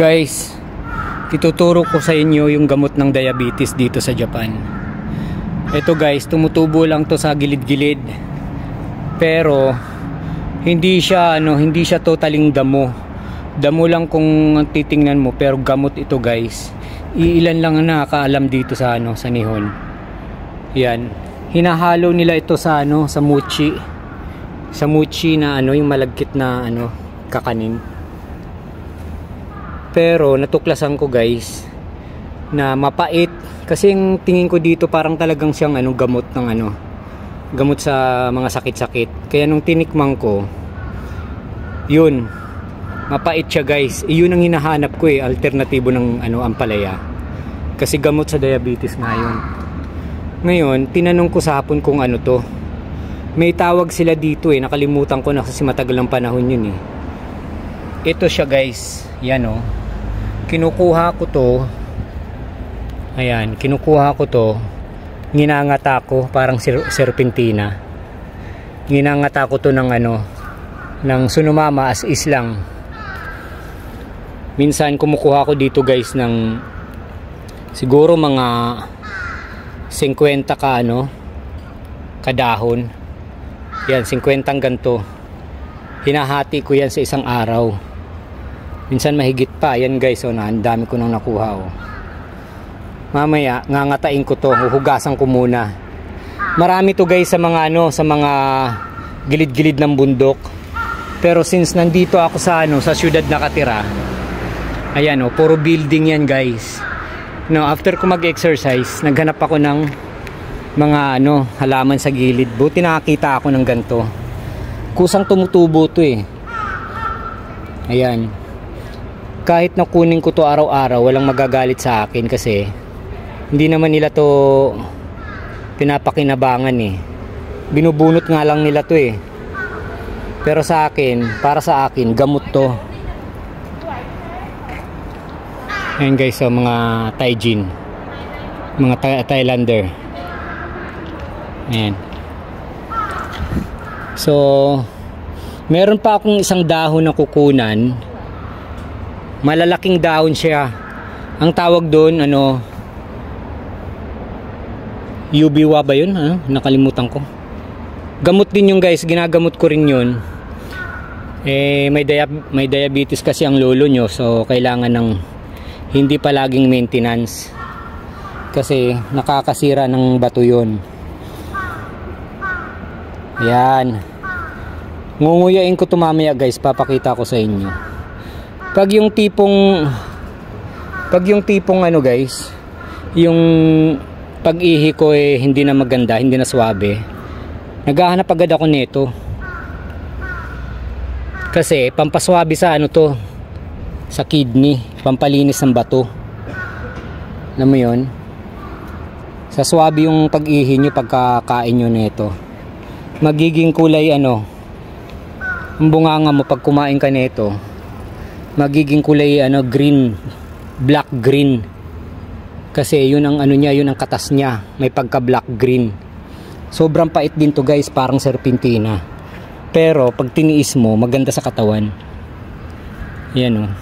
Guys, ituturo ko sa inyo yung gamot ng diabetes dito sa Japan. Ito guys, tumutubo lang to sa gilid-gilid. Pero hindi siya totaling damo. Damo lang kung titingnan mo, pero gamot ito guys. Iilan lang ang nakakaalam dito sa sa Nihon. Yan. Hinahalo nila ito sa sa mochi. Sa mochi na yung malagkit na kakanin. Pero natuklasan ko guys na mapait kasi yung tingin ko dito parang talagang siyang gamot ng gamot sa mga sakit-sakit. Kaya nung tinikman ko, yun, mapait siya guys. Iyon ang hinahanap ko alternatibo ng ampalaya. Kasi gamot sa diabetes ngayon. Ngayon, tinanong ko sa hapon kung to. May tawag sila dito nakalimutan ko na kasi matagal ng panahon yun Ito siya guys. Yan kinukuha ko to. Ayan, kinukuha ko to. Ginangata ko parang serpentina. Ginangata ko to ng ng sunumama as is lang. Minsan kumukuha ko dito guys ng siguro mga 50 kadahon. Yan, 50 ganto. Hinahati ko yan sa isang araw. Minsan mahigit pa. Yan guys, ang dami ko nang nakuha Mamaya, ngangatain ko to. Huhugasan ko muna. Marami to guys sa mga sa mga gilid-gilid ng bundok. Pero since nandito ako sa sa syudad nakatira, ayan puro building yan guys. After ko mag-exercise, naghanap ako ng mga halaman sa gilid. Buti nakakita ako ng ganto. Kusang tumutubo to Ayan. Kahit na kunin ko to araw-araw, walang magagalit sa akin kasi hindi naman nila to pinapakinabangan Binubunot nga lang nila to Pero sa akin, para sa akin, gamot to. Ayan guys, mga Taijin, mga Thailander. Ayan. So, meron pa akong isang dahon na kukunan. Malalaking dahon siya. Ang tawag doon Yubiwa ba yun? Nakalimutan ko. Gamot din yung guys, ginagamot ko rin yun. May diabetes kasi ang lolo nyo, so kailangan ng hindi palaging maintenance kasi nakakasira ng bato yun. Ayan. Ngunguyain ko ito mamaya guys, papakita ko sa inyo. Pag yung tipong guys, yung pag-ihi ko hindi na maganda, hindi na swabe, naghahanap agad ako nito. Kasi pampaswabe sa to, sa kidney, pampalinis ng bato. Alam mo yun? Sa swabe yung pag-ihi nyo pagkakain nyo nito. Magiging kulay ang bunganga mo pag kumain ka nito. Magiging kulay green, black green. Kasi yun ang niya, yun ang katas niya, may pagka black green. Sobrang pait din to guys, parang serpentina. Pero pag tiniis mo, maganda sa katawan. Yan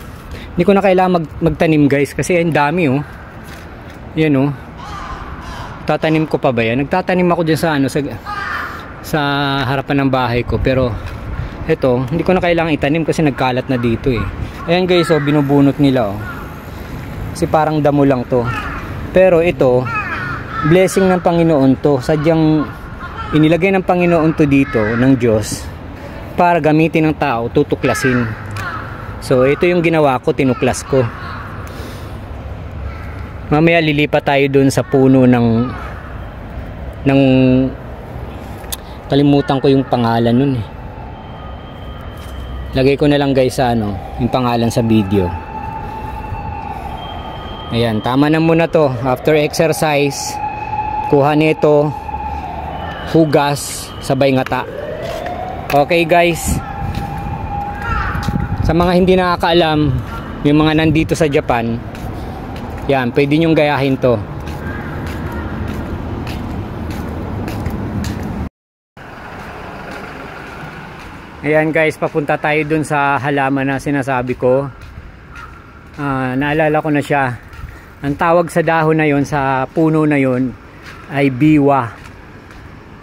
Hindi ko na kailangan magtanim guys kasi ang dami Yan Tatanim ko pa ba yan? Nagtatanim ako dyan sa harapan ng bahay ko, pero ito, hindi ko na kailangan itanim kasi nagkalat na dito Ayan guys, binubunot nila kasi parang damo lang to. Pero ito, blessing ng Panginoon to. Sadyang inilagay ng Panginoon to dito, ng Diyos, para gamitin ng tao, tutuklasin. So ito yung ginawa ko, tinuklas ko. Mamaya lilipat tayo dun sa puno ng kalimutan ko yung pangalan nun Lagay ko na lang guys sa yung pangalan sa video. Ayan, tama na muna to. After exercise, kuha nito, hugas, sabay ngata. Okay guys, sa mga hindi nakakaalam, yung mga nandito sa Japan, yan, pwede nyong gayahin to. Ayan guys, papunta tayo dun sa halaman na sinasabi ko. Naalala ko na siya. Ang tawag sa dahon na yon, sa puno na yon, ay biwa.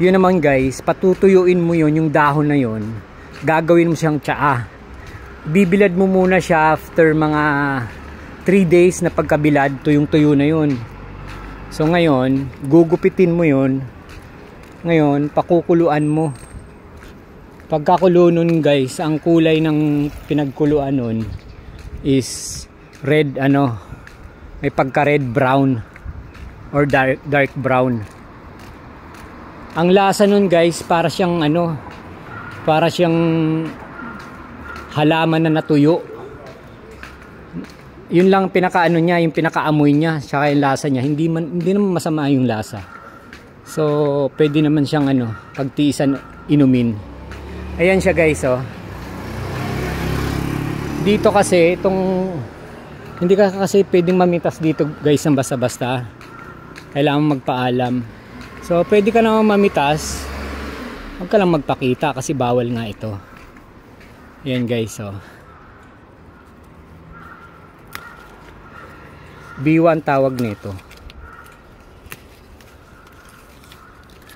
Yun naman guys, patutuyuin mo yon, yung dahon na yon, gagawin mo siyang tsaa. Bibilad mo muna siya after mga 3 days na pagkabilad, tuyong-tuyo na yon. So ngayon, gugupitin mo yon. Ngayon, pakukuluan mo. Pagkakulo nun guys, ang kulay ng pinagkuluan nun is red, may pagka red brown or dark brown. Ang lasa nun guys, para siyang halaman na natuyo. Yun lang niya, yung pinakaamoy niya, saka yung lasa niya. Hindi naman masama yung lasa. So pwede naman siyang pagtiisan, inumin. Ayan siya guys, oh. Dito kasi hindi ka kasi pwedeng mamitas dito guys ng basta-basta. Kailangan magpaalam. So pwede ka naman mamitas, huwag ka lang magpakita kasi bawal nga ito. Ayan guys, oh. B1 tawag nito.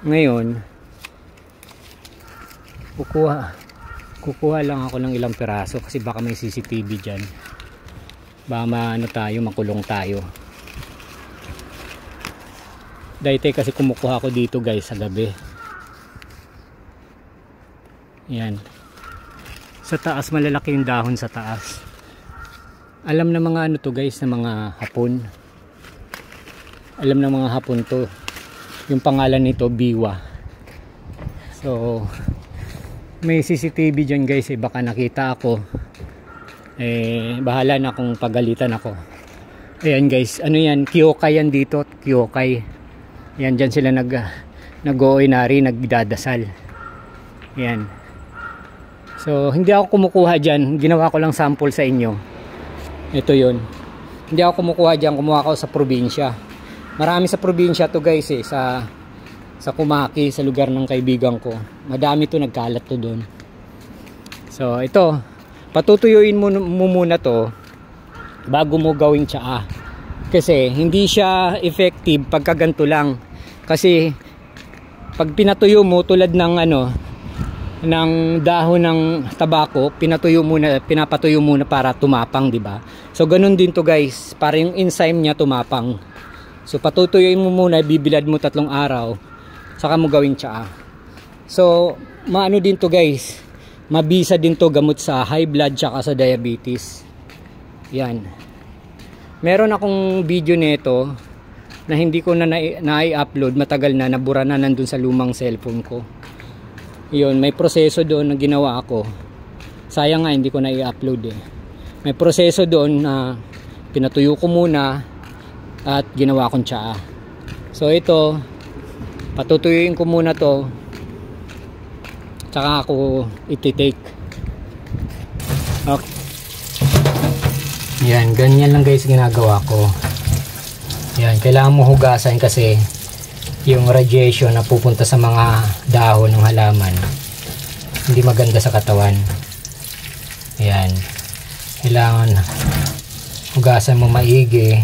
Ngayon, kukuha lang ako ng ilang piraso kasi baka may CCTV dyan. Baka makulong tayo. Dati kasi kumukuha ako dito guys sa gabi. Yan. Sa taas, malalaki yung dahon sa taas. Alam na mga to guys, na mga Hapon. Alam na mga Hapon to. Yung pangalan nito, biwa. So, may CCTV dyan guys, baka nakita ako. Bahala na kung pagalitan ako. Ayan guys, yan? Kyokay yan dito, Kyokay. Yan, dyan sila nag-o-inari, nagdadasal. Yan. So, hindi ako kumukuha dyan. Ginawa ko lang sample sa inyo. Ito yun. Hindi ako kumukuha dyan, kumuha ako sa probinsya. Marami sa probinsya to guys sa Kumaki, sa lugar ng kaibigan ko. Madami to, nagkalat to doon. So ito, patutuyuin mo muna to bago mo gawing tsaa. Kasi hindi siya effective pagka ganito lang. Kasi pag pinatuyo mo tulad ng ng dahon ng tabako, pinapatuyo muna para tumapang, di ba? So ganun din to guys, para yung enzyme niya tumapang. So patutuyuin mo muna, bibilad mo 3 araw, saka mo gawin tsaa. So maano din to guys, mabisa din to, gamot sa high blood tsaka sa diabetes. Yan. Meron akong video nito na hindi ko na i-upload, matagal na, nabura na, nandun sa lumang cellphone ko. Yun, may proseso doon na ginawa ako. Sayang nga hindi ko na i-upload eh. May proseso doon na pinatuyo ko muna at ginawa kong tsaa. So ito, patutuyuin ko muna to, tsaka ako iti-take. Okay. Yan, ganyan lang guys ginagawa ko. Yan, kailangan mo hugasan kasi yung radiation na pupunta sa mga dahon ng halaman hindi maganda sa katawan. Yan, kailangan hugasan mo maigi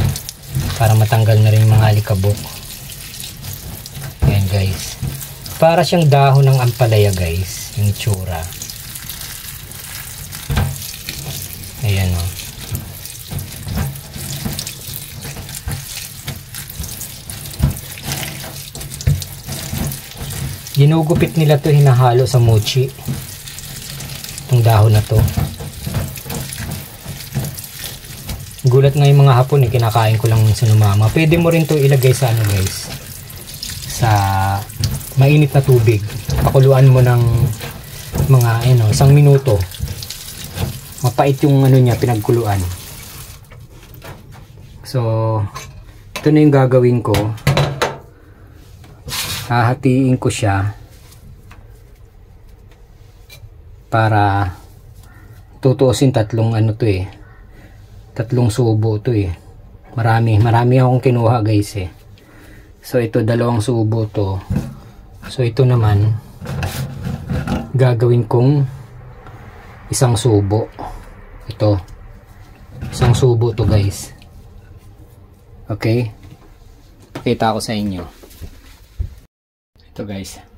para matanggal na rin yung mga alikabok. Yan guys, para siyang dahon ng ampalaya guys, yung itsura. Ayan o. Ginugupit nila to, hinahalo sa mochi itong dahon na to. Gulat nga yung mga Hapon kinakain ko lang sa numama. Pwede mo rin to ilagay sa guys, sa mainit na tubig, pakuluan mo ng mga 1 minuto. Mapait yung niya, pinagkuluan. So ito na yung gagawin ko. Hahatiin ko siya para tutuusin 3 3 subo to eh. Marami akong kinuha guys eh. So ito 2 subo to. So ito naman gagawin kong 1 subo. Ito Isang subo to guys. Okay. Pakita ko sa inyo. Ito guys.